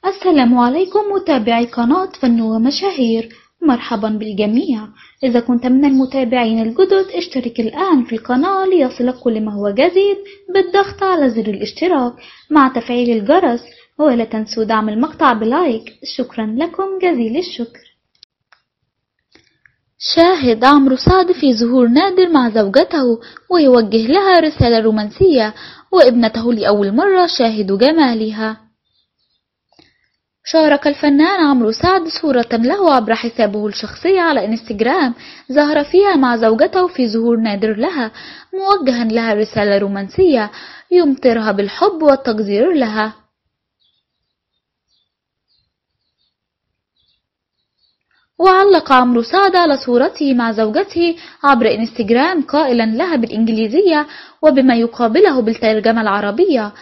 السلام عليكم متابعي قناة فن ومشاهير، مرحبا بالجميع. إذا كنت من المتابعين الجدد اشترك الآن في القناة ليصلك كل ما هو جديد بالضغط على زر الاشتراك مع تفعيل الجرس، ولا تنسوا دعم المقطع بلايك. شكرا لكم جزيل الشكر. شاهد عمرو سعد في ظهور نادر مع زوجته ويوجه لها رسالة رومانسية، وابنته لأول مرة شاهد جمالها. شارك الفنان عمرو سعد صورة له عبر حسابه الشخصي على انستجرام ظهر فيها مع زوجته في ظهور نادر لها، موجها لها رسالة رومانسية يمطرها بالحب والتقدير لها. وعلق عمرو سعد على صورته مع زوجته عبر انستجرام قائلا لها بالإنجليزية وبما يقابله بالترجمة العربية: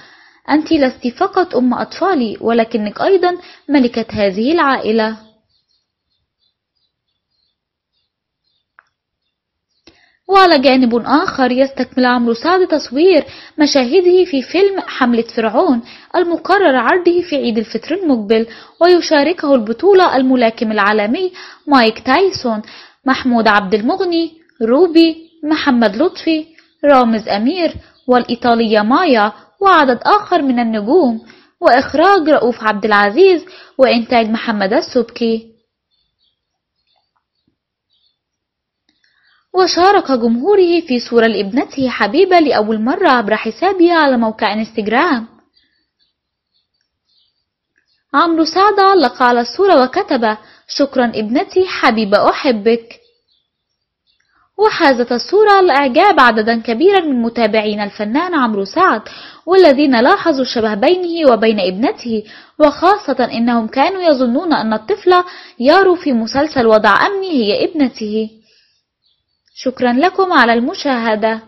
أنت لست فقط أم أطفالي، ولكنك أيضا ملكة هذه العائلة. وعلى جانب آخر يستكمل عمرو سعد تصوير مشاهده في فيلم حملة فرعون المقرر عرضه في عيد الفطر المقبل، ويشاركه البطولة الملاكم العالمي مايك تايسون، محمود عبد المغني، روبي، محمد لطفي، رامز أمير، والإيطالية مايا، وعدد آخر من النجوم، وإخراج رؤوف عبد العزيز وإنتاج محمد السبكي. وشارك جمهوره في صورة لابنته حبيبة لأول مرة عبر حسابه على موقع انستجرام. عمرو سعد علق على الصورة وكتب: شكرا ابنتي حبيبة أحبك. وحازت الصورة على إعجاب عددا كبيرا من متابعين الفنان عمرو سعد، والذين لاحظوا الشبه بينه وبين ابنته، وخاصة إنهم كانوا يظنون أن الطفلة يارو في مسلسل وضع أمني هي ابنته. شكرا لكم على المشاهدة.